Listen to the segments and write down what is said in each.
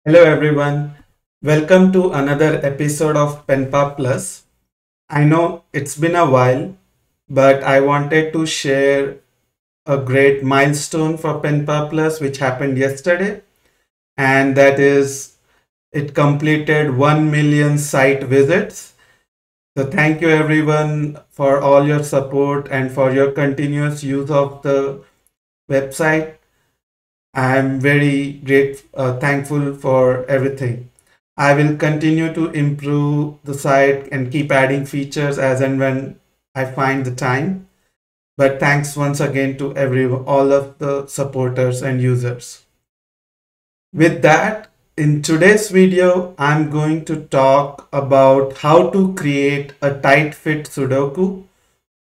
Hello everyone. Welcome to another episode of Penpaplus. I know it's been a while, but I wanted to share a great milestone for Penpaplus which happened yesterday, and that is it completed 1 million site visits. So thank you everyone for all your support and for your continuous use of the website. I'm very thankful for everything. I will continue to improve the site and keep adding features as and when I find the time. But thanks once again to all of the supporters and users. With that, in today's video, I'm going to talk about how to create a tight fit Sudoku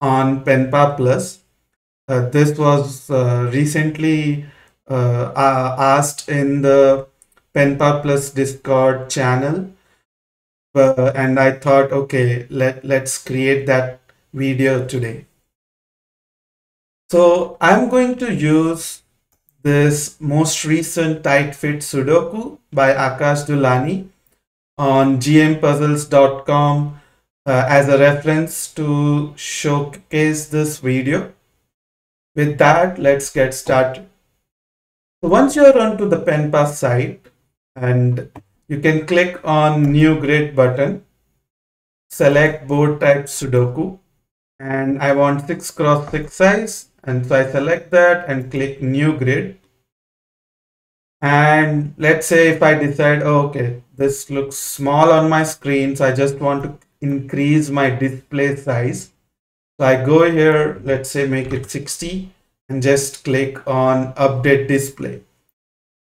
on Penpaplus. This was recently asked in the Penpaplus Discord channel, and I thought, okay, let's create that video today. So I'm going to use this most recent Tight Fit Sudoku by Akash Dulani on gmpuzzles.com as a reference to showcase this video. With that, let's get started. So once you're onto the Penpa site, and you can click on New Grid button, select board type Sudoku, and I want 6x6 size, and so I select that and click New Grid. And let's say if I decide, oh, okay, this looks small on my screen, so I just want to increase my display size. So I go here, let's say make it 60, and just click on Update Display.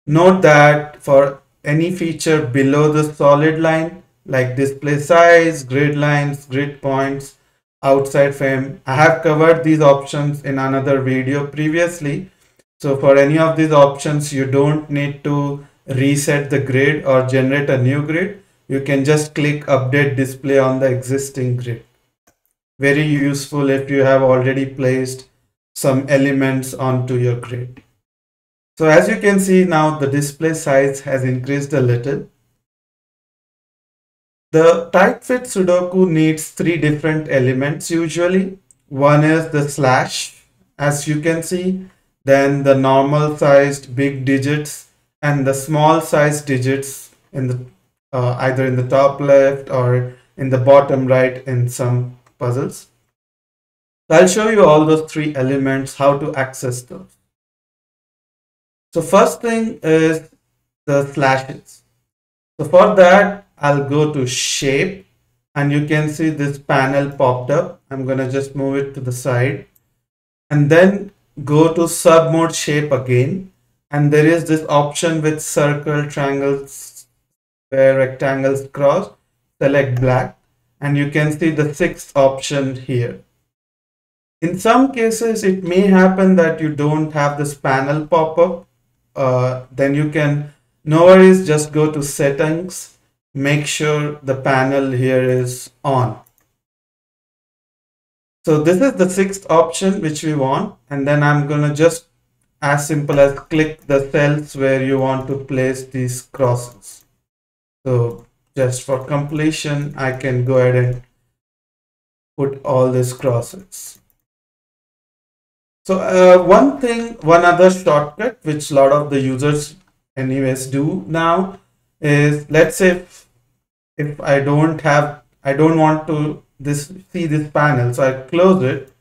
Note that for any feature below the solid line, like display size, grid lines, grid points, outside frame, I have covered these options in another video previously. So for any of these options, you don't need to reset the grid or generate a new grid. You can just click Update Display on the existing grid. Very useful if you have already placed some elements onto your grid. So as you can see now, the display size has increased a little. The tight fit Sudoku needs three different elements usually. One is the slash, as you can see, then the normal sized big digits and the small sized digits in the either in the top left or in the bottom right in some puzzles. So I'll show you all those three elements, how to access those. So first thing is the slashes. So for that, I'll go to shape, and you can see this panel popped up. I'm going to just move it to the side and then go to sub mode shape again. And there is this option with circle, triangles, where rectangles cross. Select black, and you can see the sixth option here. In some cases, it may happen that you don't have this panel pop up. Then you can, no worries, just go to settings, make sure the panel here is on. So this is the sixth option which we want, and then I'm going to just as simple as click the cells where you want to place these crosses. So just for completion, I can go ahead and put all these crosses. So one other shortcut which a lot of the users anyways do now is, let's say if I don't want to see this panel, so I close it,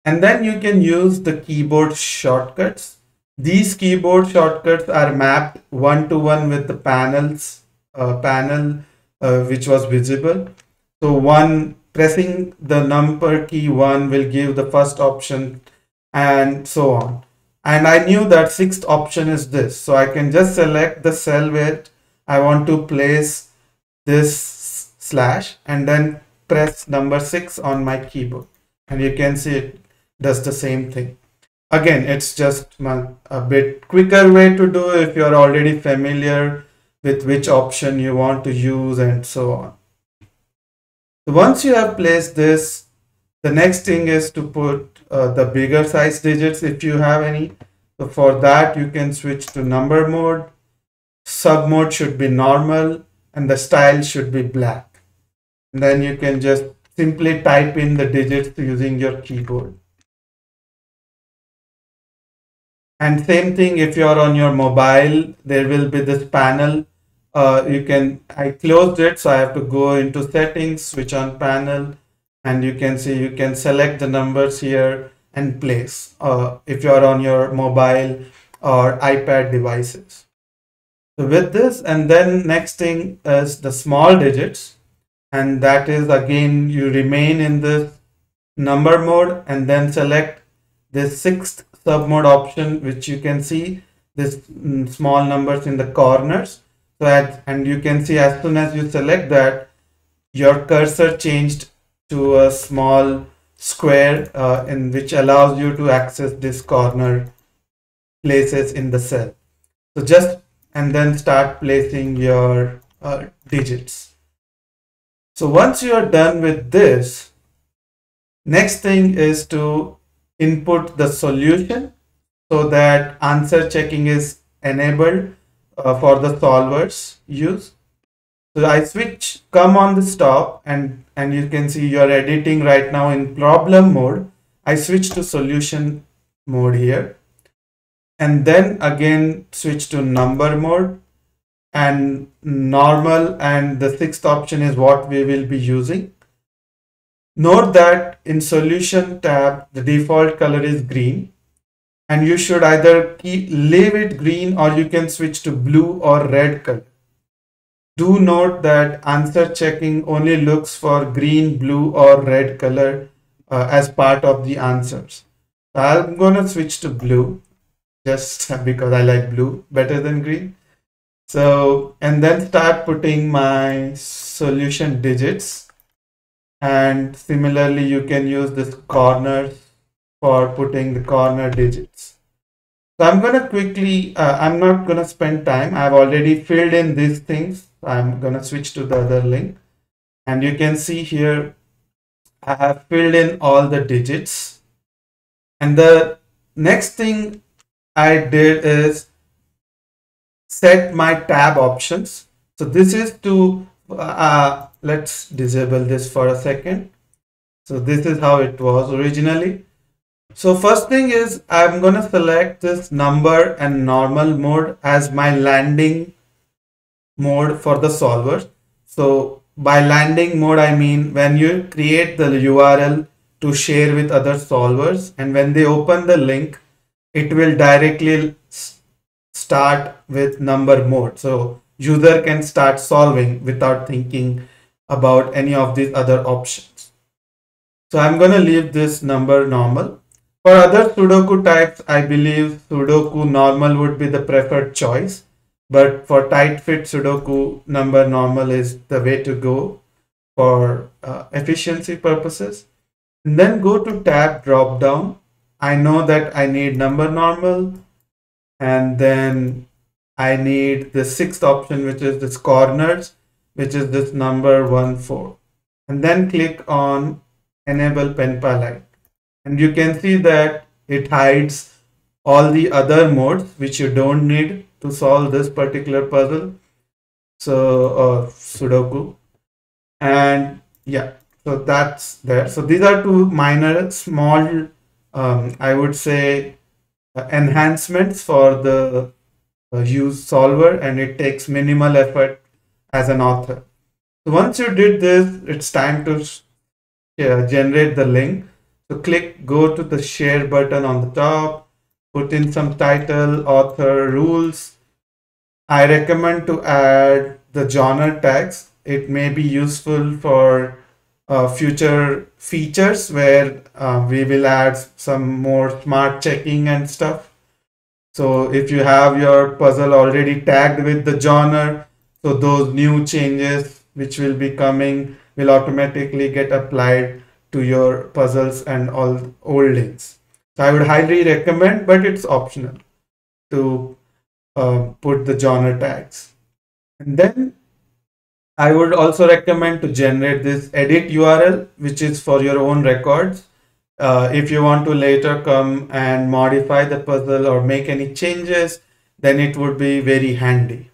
and then you can use the keyboard shortcuts. These keyboard shortcuts are mapped one-to-one with the panel which was visible. So pressing the number key 1 will give the first option, and so on. And I knew that sixth option is this, so I can just select the cell where I want to place this slash and then press number 6 on my keyboard, and you can see it does the same thing. Again, it's just a bit quicker way to do if you're already familiar with which option you want to use and so on. So once you have placed this, the next thing is to put the bigger size digits if you have any. So for that, you can switch to number mode. sub mode should be normal, and the style should be black. And then you can just simply type in the digits using your keyboard. And same thing if you're on your mobile, there will be this panel. I closed it, so I have to go into settings, switch on panel, and you can see you can select the numbers here and place if you're on your mobile or iPad devices. So with this, and then next thing is the small digits, and that is again you remain in this number mode and then select this sixth sub mode option, which you can see this small numbers in the corners. So and you can see as soon as you select that, your cursor changed to a small square in which allows you to access this corner places in the cell. So just and then start placing your digits. So once you are done with this, next thing is to input the solution so that answer checking is enabled for the solvers use. So I come on the stop, and you can see you're editing right now in problem mode. I switch to solution mode here, and then again switch to number mode and normal, and the sixth option is what we will be using. Note that in solution tab, the default color is green, and you should either leave it green or you can switch to blue or red color. Do note that answer checking only looks for green, blue or red color as part of the answers. I'm gonna switch to blue just because I like blue better than green. So, and then start putting my solution digits. And similarly, you can use this corners for putting the corner digits. So I'm going to quickly, I'm not going to spend time. I've already filled in these things. I'm going to switch to the other link. And you can see here, I have filled in all the digits. And the next thing I did is set my tab options. So this is to, let's disable this for a second. So this is how it was originally. So first thing is I'm going to select this number and normal mode as my landing mode for the solver. So by landing mode, I mean when you create the URL to share with other solvers, and when they open the link, it will directly start with number mode. So user can start solving without thinking about any of these other options. So I'm going to leave this number normal. For other Sudoku types, I believe Sudoku normal would be the preferred choice. But for Tight Fit Sudoku, number normal is the way to go for efficiency purposes. And then go to tab drop down. I know that I need number normal. And then I need the sixth option, which is this corners, which is this number 14. And then click on enable Penpa-edit. And you can see that it hides all the other modes which you don't need to solve this particular puzzle. So Sudoku. And yeah, so that's there. So these are two minor, small, I would say, enhancements for the use solver, and it takes minimal effort as an author. So once you did this, it's time to generate the link. So go to the share button on the top, put in some title, author, rules. I recommend to add the genre tags. It may be useful for future features where we will add some more smart checking and stuff. So if you have your puzzle already tagged with the genre, so those new changes which will be coming will automatically get applied to your puzzles and all old links. So I would highly recommend, but it's optional to put the genre tags. And then I would also recommend to generate this edit URL, which is for your own records. If you want to later come and modify the puzzle or make any changes, then it would be very handy.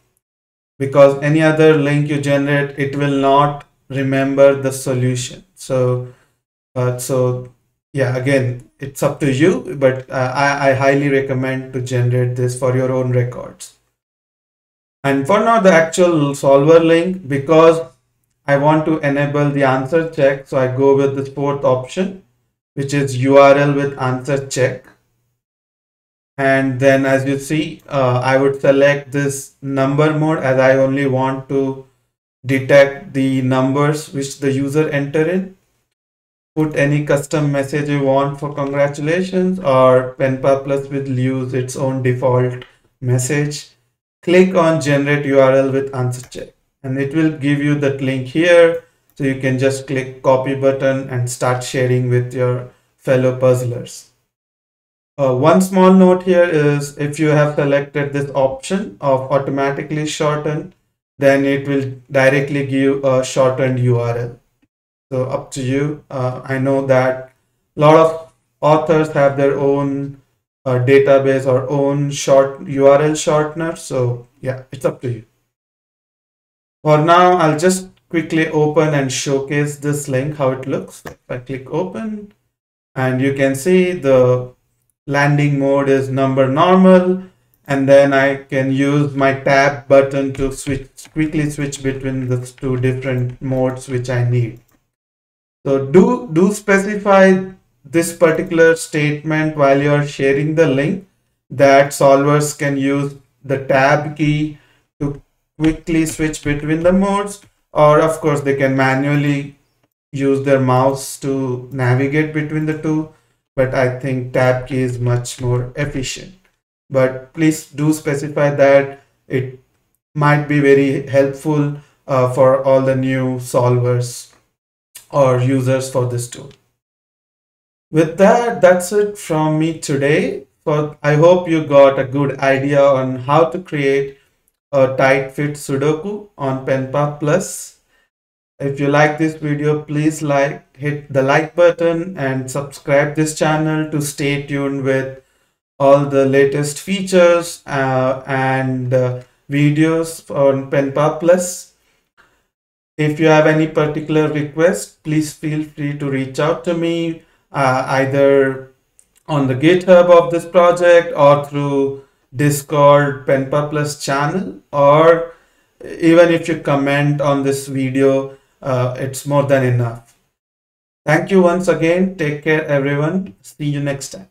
because any other link you generate, it will not remember the solution. So yeah, again, it's up to you, but I highly recommend to generate this for your own records. And for now, the actual solver link, because I want to enable the answer check, so I go with the fourth option, which is URL with answer check. And then as you see, I would select this number mode, as I only want to detect the numbers which the user enter in. Put any custom message you want for congratulations, or Penpaplus will use its own default message. Click on generate URL with answer check, and it will give you that link here. So you can just click copy button and start sharing with your fellow puzzlers. One small note here is, if you have selected this option of automatically shorten, then it will directly give a shortened URL. So up to you. I know that a lot of authors have their own database or own short URL shortener. So yeah, it's up to you. For now, I'll just quickly open and showcase this link, how it looks. If I click open, and you can see the landing mode is number normal, and then I can use my tab button to quickly switch between the two different modes which I need. So do specify this particular statement while you are sharing the link, that solvers can use the tab key to quickly switch between the modes, or of course they can manually use their mouse to navigate between the two, but I think tab key is much more efficient. But please do specify that. It might be very helpful for all the new solvers or users for this tool. With that, that's it from me today. I hope you got a good idea on how to create a tight fit Sudoku on Penpaplus. If you like this video, please hit the like button and subscribe this channel to stay tuned with all the latest features and videos on Penpaplus. If you have any particular request, please feel free to reach out to me either on the GitHub of this project or through Discord Penpaplus channel, or even if you comment on this video, it's more than enough. Thank you once again. Take care, everyone. See you next time.